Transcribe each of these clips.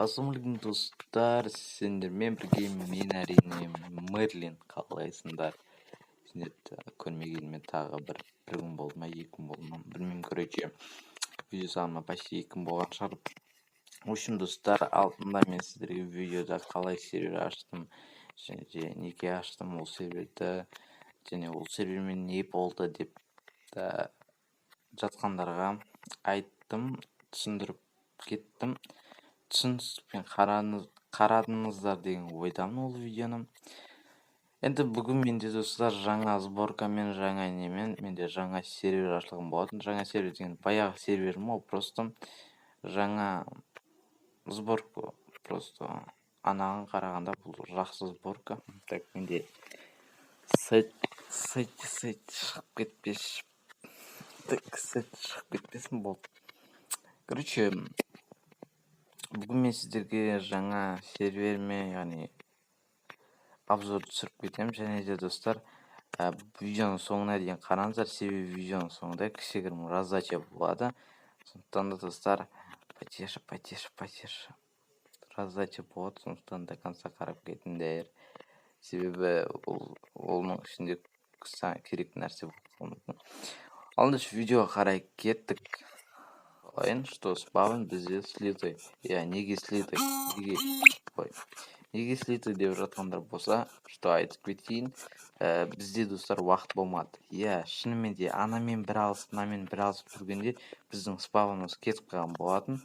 Ассалаумағалейкум достар, сендермен бірге мен әрине Мерлин, қалайсыңдар? Сендерді көрмегеніме тағы бір күн болды ма, 2 күн болды ма, білмеймін. Короче, видео салуыма почти 2 күн болған шығар. В общем, достар, алдында мен сіздерге видеода қалай сервер аштым, және неге аштым ол серверді, және ол сервермен не болды деп жатқандарға айттым, түсіндіріп кеттім. Түсіністікпен қарадыңыздар деген ойдамын ол видеоны. Енді бүгін менде достар жаңа сборкамен, жаңа немен, менде жаңа сервер ашылған болатын. Жаңа сервер деген баяғы серверім, ол просто жаңа сборка, просто анаған қарағанда бұл жақсы сборка. Так, менде сайт шығып кетпеш. Так, сайт шығып кетпесін болды. Короче, бүгін мен сіздерге жаңа серверме, яғни обзор түсіріп кетемін. Және де достар, видеоның соңына дейін қараңыздар, себебі видеоның соңында кішігірім раздача болады. Сондықтан да достар, потише раздача болады, сондықтан до конца қарап кетіңдер. Себебі оның ішінде керек нәрсе болды. Ал енді видеоға қарай кеттік. Что с бабын бізде слитой. Неге слитой? Неге слитой деп жатқандар болса, что айтып кетейін, бізде достар уақыт болмады. Шынымен де анамен бір алысып, мынамен бір алысып жүргенде біздің спавнымыз кетіп қалған болатын.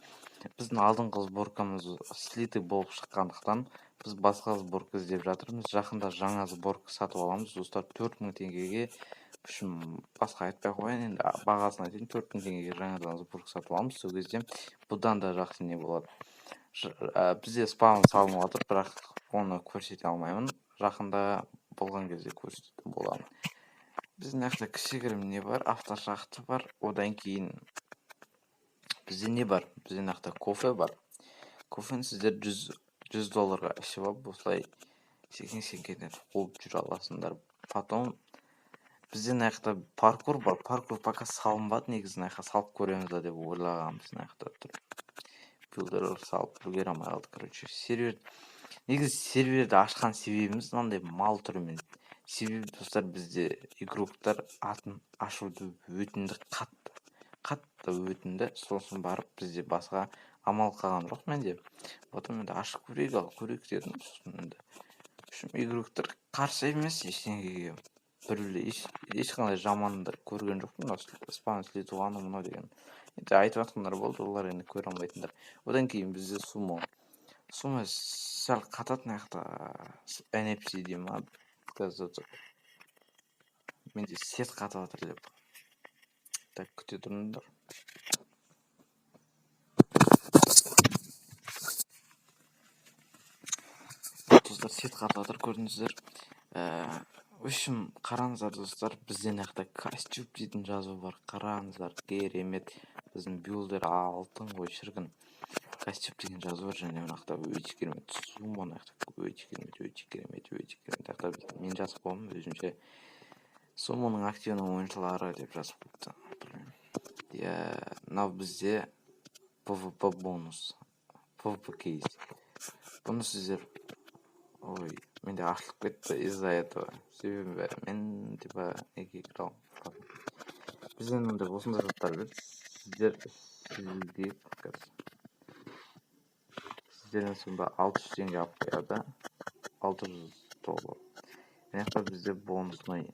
Біздің алдыңғы сборкамыз слитой болып шыққандықтан біз басқа сборка іздеп жатырмыз. Жақында жаңа сборка сатып аламыз достар, 4000 теңгеге. Басқа айтпай қояйын, енді бағасын айтайын, 4000 теңгеге жаңадан сборка сатып аламыз. Сол кезде бұдан да жақсы не болады. Бізде спаун салынып жатыр, бірақ оны көрсете алмаймын. Жақында болған кезде көрсететін боламын. Біздің жақта кішігірім не бар, автошахты бар. Одан кейін бізде не бар? Біздің жақта кофе бар. Кофені сіздер $100 ішіп алып, осылай секен қуып жүре аласыңдар. Потом бізден аяқта паркур бар. Паркур пока салынбады, негізін аяққа салып көреміз деп ойлағанбыз. Аяқта тұр. Билдер салып үлгере алмай қалды. Короче, негізі серверді ашқан себебіміз мынандай мал түрімен. Себебі достар, бізде игроктар атын ашуды өтінді, қатты өтінді. Сосын барып бізде басқа амал қалған жоқ менде. Потом енді ашып көрейік дедім. Енді игроктар қарсы емес ештеңеге. Ешқандай жаманды көрген жоқпын, спаун слитуаны мұнау деген. Енді айтып жатқандар болды, олар енді көре алмайтындар. Одан кейін бізде сумо сәл қататын аяқта NFC дей ма, менде сет қатып жатыр деп. Так, күте тұрыңдар. Достар, сет қатып жатыр, көрдіңіздер. В общем, қараңыздар достар, бізден аяқта костюм дейтін жазу бар. Қараңыздар, керемет. Біздің билдер алтын ғой, шіркін. Костюм деген жазу бар, және аяқта өте керемет. Сумон аяқта өте керемет. Аяқта мен жазып қоймын өзімше. Сумоның активный ойыншылары деп жазып қойыпты. Мынау бізде PvP бонус, PvP кейс. Бұны сіздер, менде ашылып кетті из-за этого. Себебі мен неге кіре алмадым. Бізден ондай осындай заттар берді. Сіздерден сонда 600 теңге алып қояды. $600. Мына бізде бонусный.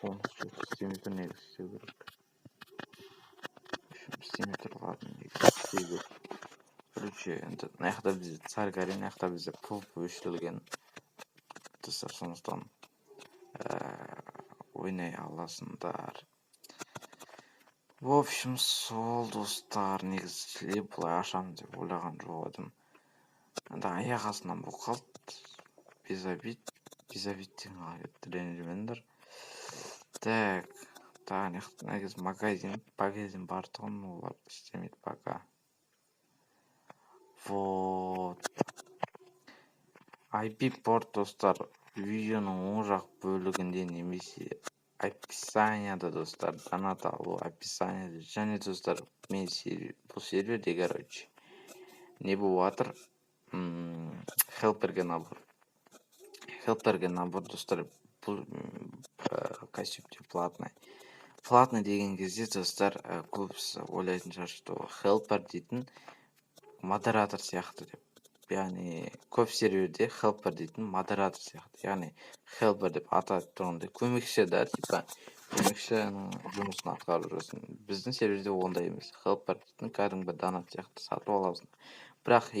Бонус жоқ, істемей тұр, негізі істеу керек. Істемей тұр, ладно, негізі істеу керек. Короче, енді мына бізде царь-гарен, мына бізде PvP өшірілген. Сондықтан ойнай аласыңдар. В общем, сол достар, негізі бұлай ашамын деп ойлаған жоқ едім. Енді аяқ астынан бұл қалды. Безобид деген ренжімеңдер. Так, негізі магазин бар тұғын, олар істемейді пока. Вот. IP порт достар, видеоның оң жақ бөлігінде немесе описанияда достар, донат алу описанияда. Және достар, мен бұл серверде, короче, не болыватыр? Хелперге набор достар, бұл костюмде платный. Платный деген кезде достар, көбісі ойлайтын шығар, что хелпер дейтін модератор сияқты деп. Яғни көп серверде хелпер дейтін модератор сияқты. Яғни хелпер деп аталып тұрғанда көмекші да, типа көмекшінің жұмысын атқарып жүрсің. Біздің серверде ондай емес. Хелпер дейтін кәдімгі донат сияқты сатып аласың. Бірақ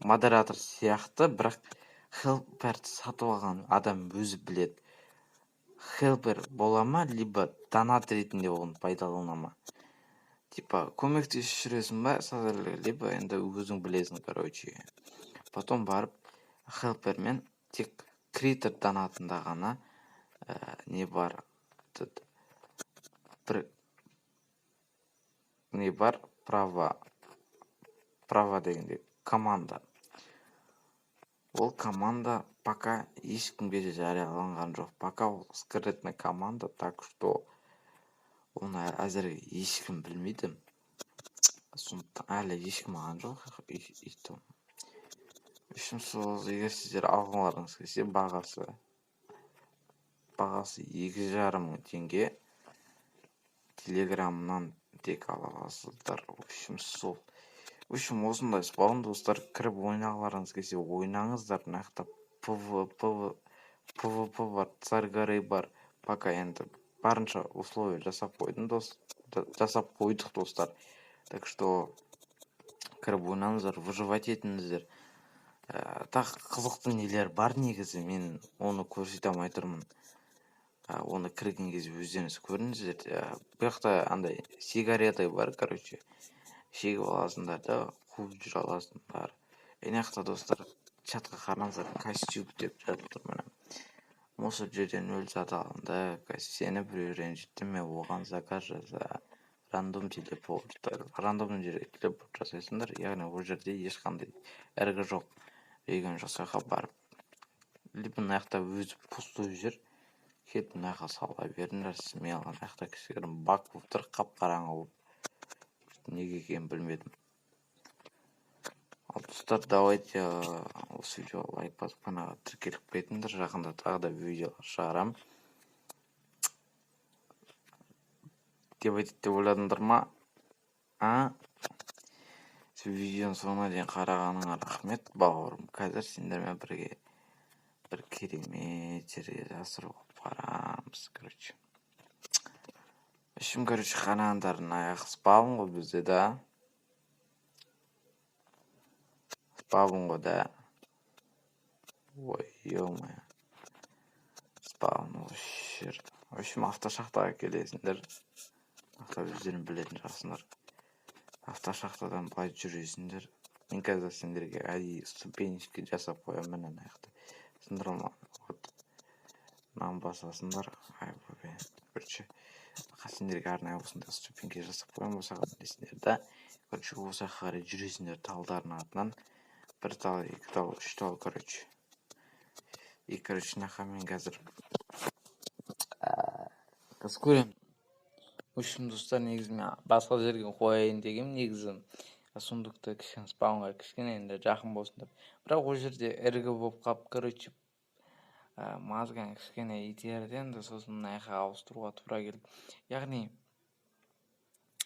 модератор сияқты, бірақ хелперді сатып алған адам өзі біледі. Хелпер бола ма, либо донат ретінде оны пайдалана ма. Типа көмектесіп жүресің ба, либо енді өзің білесің, короче. Потом барып хелпермен тек критер донатында ғана не бар права дегенде команда. Ол команда пока ешкімге де жарияланған жоқ. Пока ол скрытный команда, так что оны әзірге ешкім білмейді. Сондықтан әлі ешкім алған жоқ. Үшін сол, егер сіздер алғыларыңыз келсе, бағасы 2,5 мың теңге. Телеграмнан тек ала аласыздар. Осындай спаун достар, кіріп ойнағыларыңыз келсе ойнаңыздар. Нақта PvP бар, Царь горы бар. Пока енді барынша условия жасап қойдық достар. Так что кіріп ойнаңыздар, выживать етіңіздер. Тағы қызықты нелер бар негізі, мен оны көрсете алмай тұрмын. Оны кірген кезде өздеріңіз көріңіздер. Бұяқта андай сигарета бар, короче. Шегіп аласыңдар да, қуып жүре аласыңдар. Еняқта достар, чатқа қараңыздар, костюм деп жатып тұр міне. Осы жерден өл сата алынды, сені біреу ренжітті ме, оған заказ жаза. Рандом рандомның жерге телепорт жасайсыңдар, яғни ол жерде ешқандай әргі жоқ. Реген жасайға барып, либо наяқта өзі пустой жер, кетіп наяққа сала беріңдер. Мен алған наяқта кішігірім бак болып тұр, қап-қараңғы болып. Неге екенін білмедім. Ал достар, давайте осы видеоға лайк басып қана тіркеліп кетіңдер. Жақында тағы да видеолар шығарам. Деп ойладыңдар ма? Видеоның соңына дейін қарағаныңа рахмет, бауырым. Қазір сендермен бірге бір керемет жерге жасырып барамыз, короче. Қараңдар, аяқ спавн ғой бізде да. Спавн ғой да. Ой, ё-моё. Спавн осы жерде. Автошахтаға келесіңдер. Өздерін білетін жасыңдар. Автошахтадан былай жүресіңдер. Мен қазір сендерге әдейі ступенечки жасап қоямын, міне аяқта. Сындырылма. Мынаны басасыңдар. Сендерге арнайы осындай ступеньки жасап қоямын, осыған білесіңдер да. Осы қарай жүресіңдер талдардың артынан. Бір тал, екі тал, үш тал, И, нақа мен қазір қыз көрем. Достар, негізі мен басқа жерге қояйын дегем, негізі сундукты кішкене спаунға кішкене енді жақын болсын деп. Бірақ ол жерде іргі болып қап, мазған кішкене итерден де сосын наяққа ауыстыруға тура келді. Яғни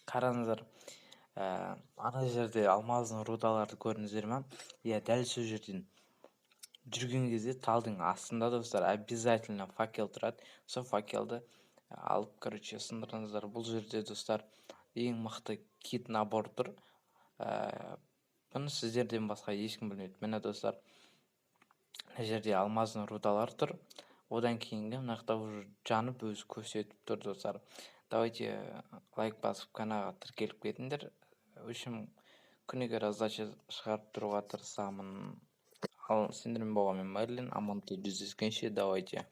қараңыздар, ана жерде алмаздың рудаларды көрдіңіздер ме? Дәл сол жерден жүрген кезде талдың астында достар обязательно факел тұрады. Сол факелді алып, сындырыңыздар. Бұл жерде достар ең мықты кит набор тұр. Бұны сіздерден басқа ешкім білмейді. Міне достар, мына жерде алмаздың рудалар тұр. Одан кейінгі мынақта уже жанып өзі көрсетіп тұр достар. Давайте лайк басып каналға тіркеліп кетіңдер. Күніге раздача шығарып тұруға тырысамын. Ал сендермен болған мен Мерлин, аман жүздескенше, давайте.